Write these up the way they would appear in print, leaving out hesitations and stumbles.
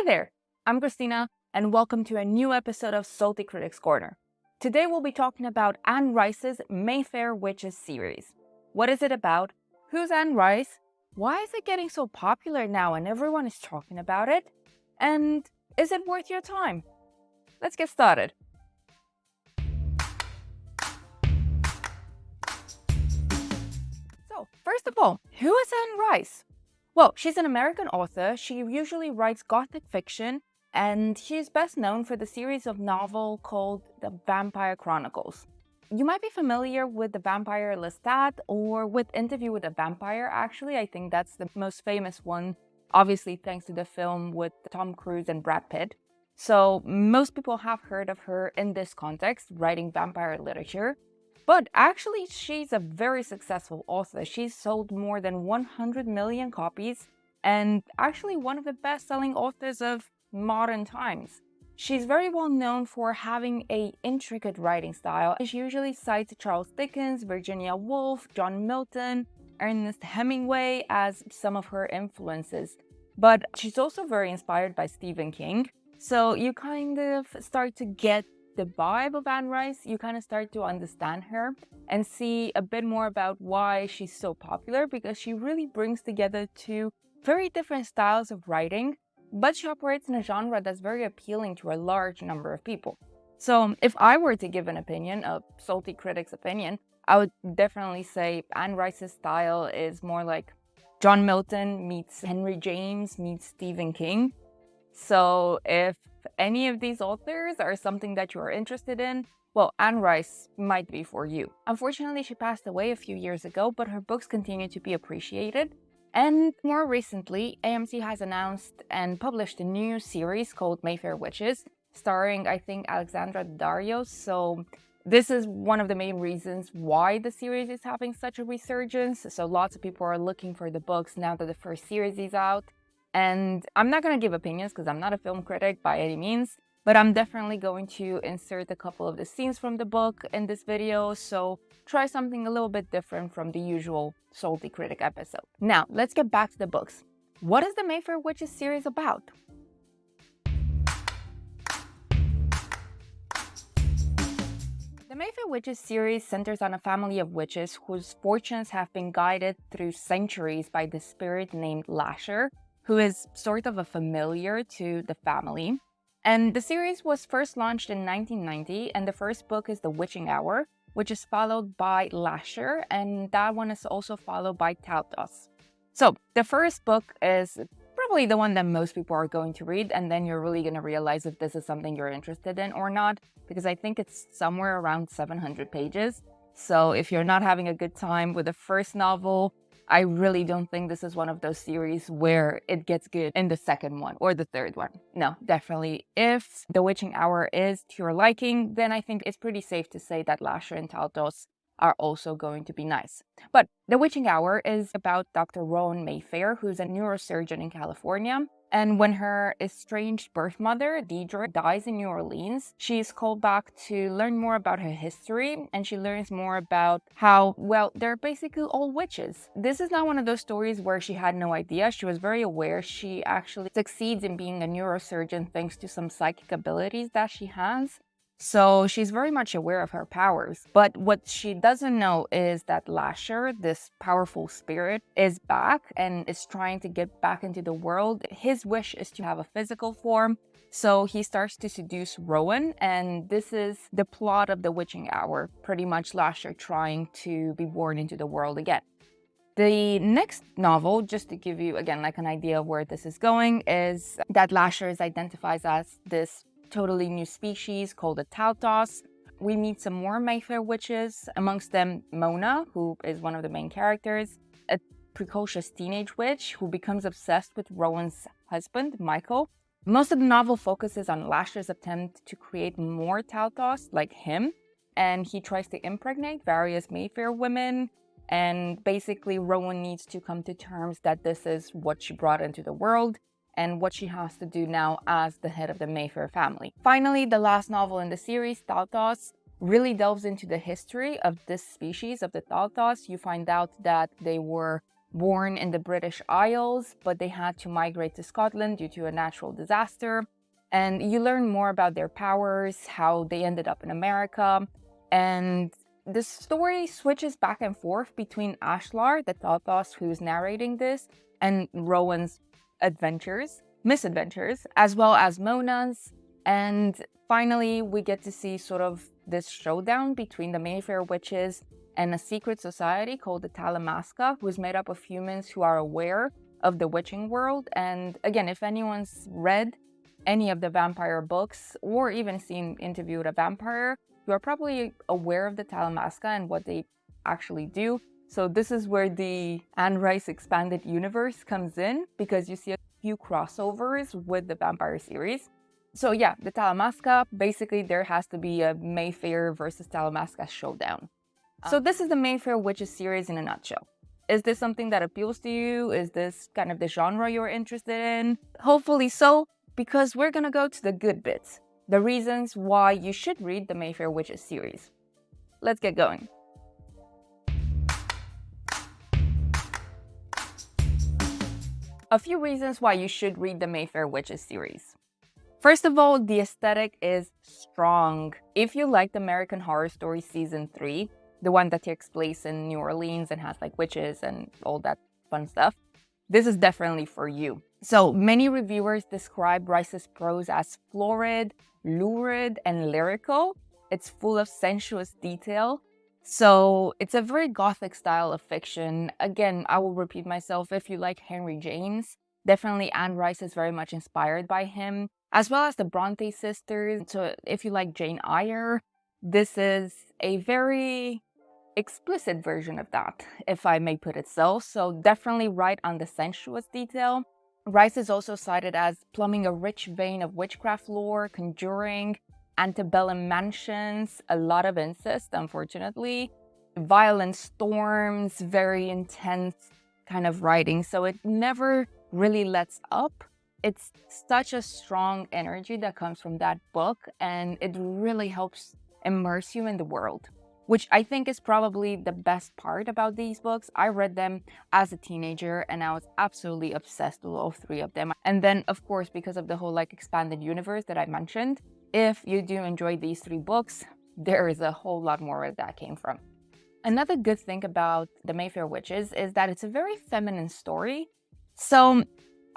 Hi there, I'm Christina, and welcome to a new episode of Salty Critics Corner. Today we'll be talking about Anne Rice's Mayfair Witches series. What is it about? Who's Anne Rice? Why is it getting so popular now and everyone is talking about it? And is it worth your time? Let's get started. So, first of all, who is Anne Rice? Well, she's an American author. She usually writes gothic fiction, and she's best known for the series of novel called The Vampire Chronicles. You might be familiar with The Vampire Lestat or with Interview with a Vampire, actually. I think that's the most famous one, obviously thanks to the film with Tom Cruise and Brad Pitt. So most people have heard of her in this context, writing vampire literature. But actually, she's a very successful author. She's sold more than 100 million copies and actually one of the best-selling authors of modern times. She's very well known for having an intricate writing style. She usually cites Charles Dickens, Virginia Woolf, John Milton, Ernest Hemingway as some of her influences. But she's also very inspired by Stephen King. So you kind of start to get the vibe of Anne Rice, you kind of start to understand her and see a bit more about why she's so popular, because she really brings together two very different styles of writing, but she operates in a genre that's very appealing to a large number of people. So if I were to give an opinion, a salty critic's opinion, I would definitely say Anne Rice's style is more like John Milton meets Henry James meets Stephen King. So if any of these authors are something that you are interested in, well, Anne Rice might be for you. Unfortunately, she passed away a few years ago, but her books continue to be appreciated. And more recently, AMC has announced and published a new series called Mayfair Witches, starring, I think, Alexandra Daddario. So this is one of the main reasons why the series is having such a resurgence. So lots of people are looking for the books now that the first series is out. And I'm not going to give opinions because I'm not a film critic by any means, but I'm definitely going to insert a couple of the scenes from the book in this video, so try something a little bit different from the usual Salty Critic episode. Now, let's get back to the books. What is the Mayfair Witches series about? The Mayfair Witches series centers on a family of witches whose fortunes have been guided through centuries by the spirit named Lasher, who is sort of a familiar to the family. And the series was first launched in 1990, and the first book is The Witching Hour, which is followed by Lasher, and that one is also followed by Taltos. So the first book is probably the one that most people are going to read, and then you're really going to realize if this is something you're interested in or not, because I think it's somewhere around 700 pages. So if you're not having a good time with the first novel, I really don't think this is one of those series where it gets good in the second one or the third one. No, definitely. If The Witching Hour is to your liking, then I think it's pretty safe to say that Lasher and Taltos are also going to be nice. But The Witching Hour is about Dr. Rowan Mayfair, who's a neurosurgeon in California. And when her estranged birth mother, Deidre, dies in New Orleans, she is called back to learn more about her history, and she learns more about how, well, they're basically all witches. This is not one of those stories where she had no idea. She was very aware. She actually succeeds in being a neurosurgeon thanks to some psychic abilities that she has. So she's very much aware of her powers. But what she doesn't know is that Lasher, this powerful spirit, is back and is trying to get back into the world. His wish is to have a physical form. So he starts to seduce Rowan, and this is the plot of The Witching Hour. Pretty much Lasher trying to be born into the world again. The next novel, just to give you, again, like an idea of where this is going, is that Lasher is identified as this totally new species called the Taltos. We meet some more Mayfair witches, amongst them Mona, who is one of the main characters, a precocious teenage witch who becomes obsessed with Rowan's husband, Michael. Most of the novel focuses on Lasher's attempt to create more Taltos like him, and he tries to impregnate various Mayfair women, and basically Rowan needs to come to terms that this is what she brought into the world and what she has to do now as the head of the Mayfair family. Finally, the last novel in the series, Taltos, really delves into the history of this species, of the Taltos. You find out that they were born in the British Isles, but they had to migrate to Scotland due to a natural disaster. And you learn more about their powers, how they ended up in America. And the story switches back and forth between Ashlar, the Taltos who's narrating this, and Rowan's misadventures, as well as Mona's. And finally, we get to see sort of this showdown between the Mayfair Witches and a secret society called the Talamasca, who is made up of humans who are aware of the witching world. And again, if anyone's read any of the vampire books or even seen Interview with a Vampire, you are probably aware of the Talamasca and what they actually do. So this is where the Anne Rice expanded universe comes in, because you see a few crossovers with the vampire series. So yeah, the Talamasca, basically there has to be a Mayfair versus Talamasca showdown. So this is the Mayfair Witches series in a nutshell. Is this something that appeals to you? Is this kind of the genre you're interested in? Hopefully so, because we're gonna go to the good bits. The reasons why you should read the Mayfair Witches series. Let's get going. A few reasons why you should read the Mayfair Witches series. First of all, the aesthetic is strong. If you liked American Horror Story Season 3, the one that takes place in New Orleans and has like witches and all that fun stuff, this is definitely for you. So many reviewers describe Rice's prose as florid, lurid, and lyrical. It's full of sensuous detail. So it's a very gothic style of fiction. Again, I will repeat myself, if you like Henry James, definitely Anne Rice is very much inspired by him, as well as the Bronte sisters. So if you like Jane Eyre, this is a very explicit version of that, if I may put it so. So definitely right on the sensuous detail. Rice is also cited as plumbing a rich vein of witchcraft lore, conjuring, antebellum mansions, a lot of incest, unfortunately, violent storms, very intense kind of writing. So it never really lets up. It's such a strong energy that comes from that book, and it really helps immerse you in the world, which I think is probably the best part about these books. I read them as a teenager and I was absolutely obsessed with all three of them. And then, of course, because of the whole like expanded universe that I mentioned, if you do enjoy these three books, there is a whole lot more where that came from. Another good thing about the Mayfair Witches is that it's a very feminine story. So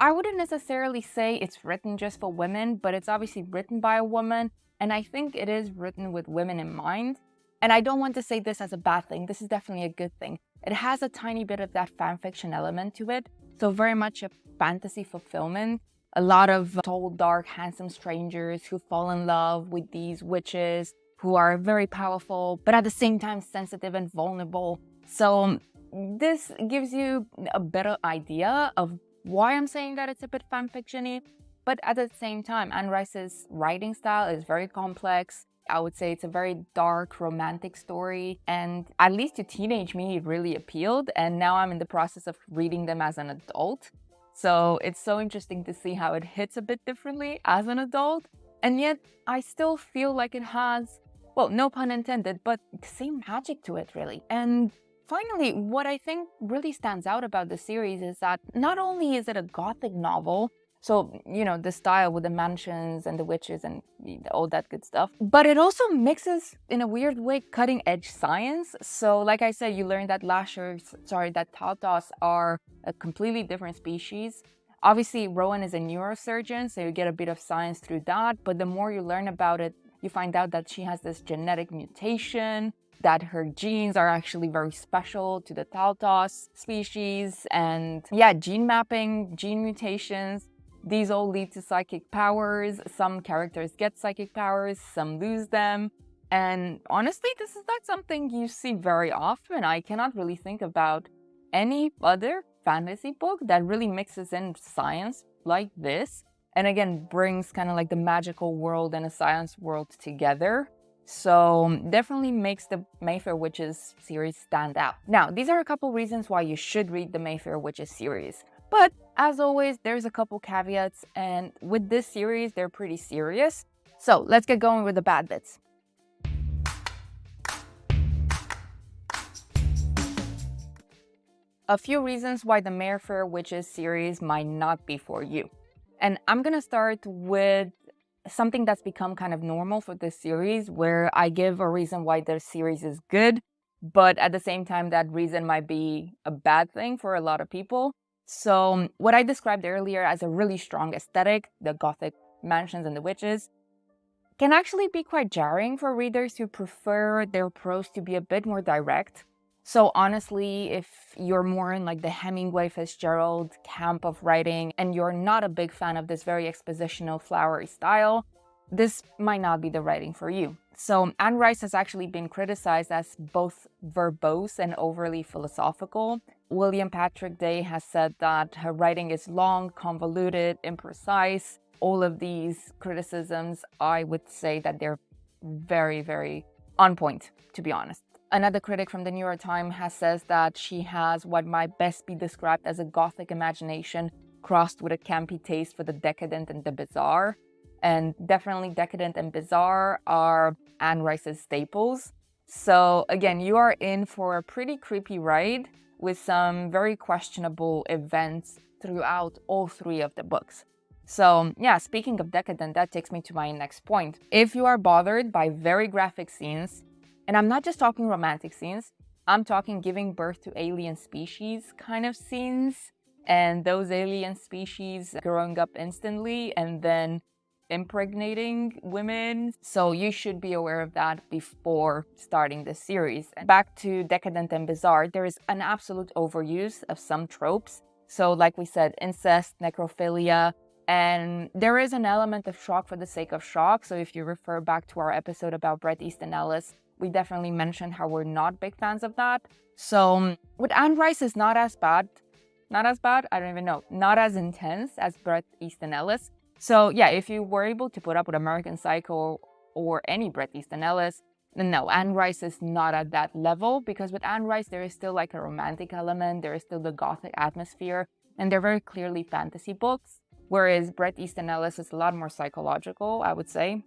I wouldn't necessarily say it's written just for women, but it's obviously written by a woman. And I think it is written with women in mind. And I don't want to say this as a bad thing. This is definitely a good thing. It has a tiny bit of that fan fiction element to it. So very much a fantasy fulfillment. A lot of tall, dark, handsome strangers who fall in love with these witches who are very powerful, but at the same time sensitive and vulnerable. So this gives you a better idea of why I'm saying that it's a bit fan fiction-y. But at the same time, Anne Rice's writing style is very complex. I would say it's a very dark, romantic story. And at least to teenage me, it really appealed. And now I'm in the process of reading them as an adult. So it's so interesting to see how it hits a bit differently as an adult. And yet I still feel like it has, well, no pun intended, but the same magic to it, really. And finally, what I think really stands out about the series is that not only is it a gothic novel, so, you know, the style with the mansions and the witches and all that good stuff. But it also mixes, in a weird way, cutting-edge science. So, like I said, you learn that that Taltos are a completely different species. Obviously, Rowan is a neurosurgeon, so you get a bit of science through that. But the more you learn about it, you find out that she has this genetic mutation, that her genes are actually very special to the Taltos species. And yeah, gene mapping, gene mutations. These all lead to psychic powers. Some characters get psychic powers, some lose them. And honestly, this is not something you see very often. I cannot really think about any other fantasy book that really mixes in science like this. And again, brings kind of like the magical world and a science world together. So definitely makes the Mayfair Witches series stand out. Now, these are a couple reasons why you should read the Mayfair Witches series. But as always, there's a couple caveats, and with this series, they're pretty serious. So let's get going with the bad bits. a few reasons why the Mayfair Witches series might not be for you. And I'm gonna start with something that's become kind of normal for this series, where I give a reason why the series is good, but at the same time, that reason might be a bad thing for a lot of people. So what I described earlier as a really strong aesthetic, the gothic mansions and the witches, can actually be quite jarring for readers who prefer their prose to be a bit more direct. So honestly, if you're more in like the Hemingway Fitzgerald camp of writing and you're not a big fan of this very expositional flowery style, this might not be the writing for you. So Anne Rice has actually been criticized as both verbose and overly philosophical. William Patrick Day has said that her writing is long, convoluted, imprecise. All of these criticisms, I would say that they're very, very on point, to be honest. Another critic from the New York Times has says that she has what might best be described as a gothic imagination crossed with a campy taste for the decadent and the bizarre. And definitely decadent and bizarre are Anne Rice's staples. So again, you are in for a pretty creepy ride with some very questionable events throughout all three of the books. So yeah, speaking of decadent, that takes me to my next point. If you are bothered by very graphic scenes, and I'm not just talking romantic scenes, I'm talking giving birth to alien species kind of scenes, and those alien species growing up instantly and then impregnating women. So you should be aware of that before starting this series. And back to decadent and bizarre, there is an absolute overuse of some tropes. So like we said, incest, necrophilia, and there is an element of shock for the sake of shock. So if you refer back to our episode about Bret Easton Ellis, we definitely mentioned how we're not big fans of that. So with Anne Rice is not as bad, I don't even know, not as intense as Bret Easton Ellis. So yeah, if you were able to put up with American Psycho or any Bret Easton Ellis, then no, Anne Rice is not at that level, because with Anne Rice, there is still like a romantic element, there is still the gothic atmosphere, and they're very clearly fantasy books. Whereas Bret Easton Ellis is a lot more psychological, I would say.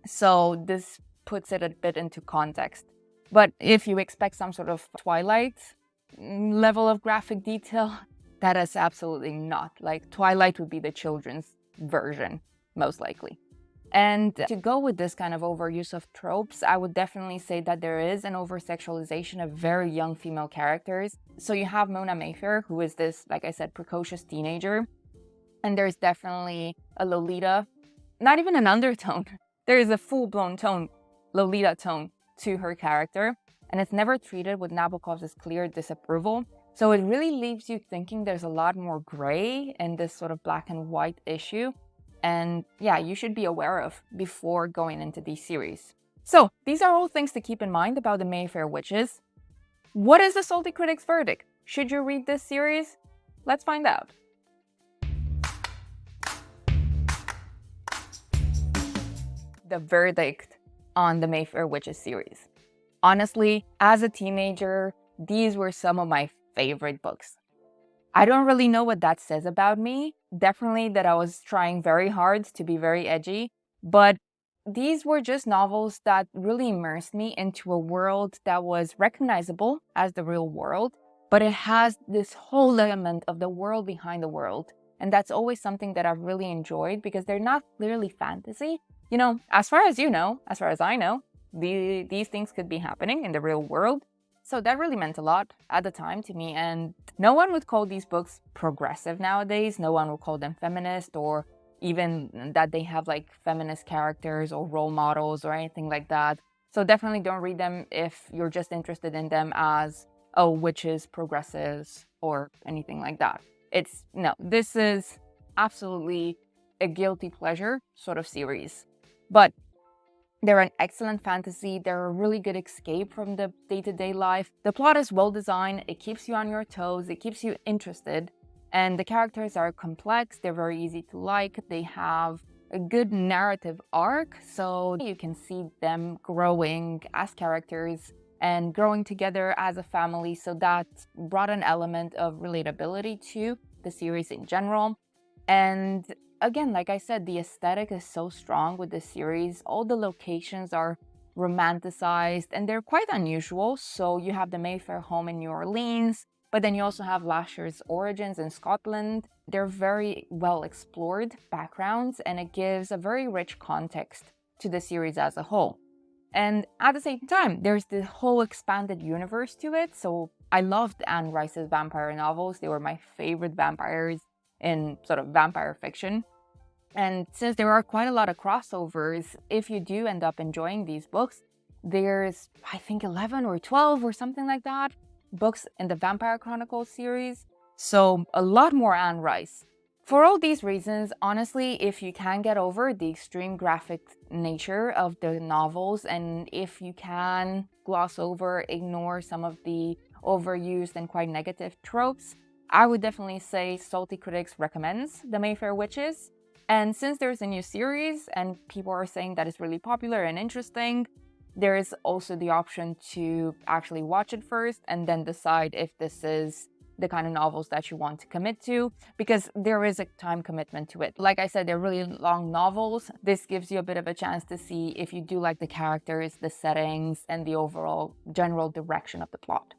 So this puts it a bit into context. But if you expect some sort of Twilight level of graphic detail, that is absolutely not. Like, Twilight would be the children's version, most likely. And to go with this kind of overuse of tropes, I would definitely say that there is an over-sexualization of very young female characters. So you have Mona Mayfair, who is this, like I said, precocious teenager. And there's definitely a Lolita, not even an undertone. There is a full-blown tone, Lolita tone to her character. And it's never treated with Nabokov's clear disapproval. So it really leaves you thinking there's a lot more gray in this sort of black and white issue. And yeah, you should be aware of before going into these series. So these are all things to keep in mind about the Mayfair Witches. What is the Salty Critic's verdict? Should you read this series? Let's find out. The verdict on the Mayfair Witches series. Honestly, as a teenager, these were some of my favorite books. I don't really know what that says about me. Definitely that I was trying very hard to be very edgy, but these were just novels that really immersed me into a world that was recognizable as the real world, but it has this whole element of the world behind the world. And that's always something that I've really enjoyed, because they're not clearly fantasy. You know, as far as I know, these things could be happening in the real world. So that really meant a lot at the time to me. And no one would call these books progressive nowadays. No one would call them feminist, or even that they have like feminist characters or role models or anything like that. So definitely don't read them if you're just interested in them as, oh, witches, progressives, or anything like that. This is absolutely a guilty pleasure sort of series. But they're an excellent fantasy, they're a really good escape from the day-to-day life. The plot is well designed, it keeps you on your toes, it keeps you interested, and the characters are complex, they're very easy to like, they have a good narrative arc, so you can see them growing as characters and growing together as a family, so that brought an element of relatability to the series in general. And again, like I said, the aesthetic is so strong with this series. All the locations are romanticized and they're quite unusual. So you have the Mayfair home in New Orleans, But then you also have Lasher's origins in Scotland. They're very well explored backgrounds, and it gives a very rich context to the series as a whole. And at the same time, there's the whole expanded universe to it. So I loved Anne Rice's vampire novels. They were my favorite vampires in sort of vampire fiction. And since there are quite a lot of crossovers, if you do end up enjoying these books, there's, I think, 11 or 12 or something like that books in the Vampire Chronicles series. So a lot more Anne Rice. For all these reasons, honestly, if you can get over the extreme graphic nature of the novels, and if you can gloss over, ignore some of the overused and quite negative tropes, I would definitely say Salty Critics recommends The Mayfair Witches. And since there's a new series and people are saying that it's really popular and interesting, there is also the option to actually watch it first and then decide if this is the kind of novels that you want to commit to, because there is a time commitment to it. Like I said, they're really long novels. This gives you a bit of a chance to see if you do like the characters, the settings, and the overall general direction of the plot.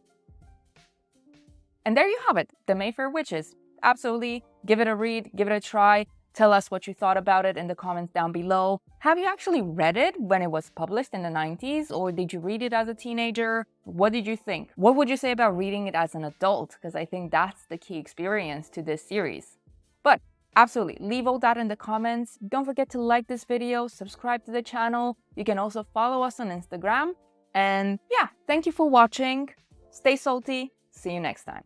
And there you have it, The Mayfair Witches. Absolutely, give it a read, give it a try. Tell us what you thought about it in the comments down below. Have you actually read it when it was published in the 90s, or did you read it as a teenager? What did you think? What would you say about reading it as an adult? Because I think that's the key experience to this series. But absolutely, leave all that in the comments. Don't forget to like this video, subscribe to the channel. You can also follow us on Instagram. And yeah, thank you for watching. Stay salty. See you next time.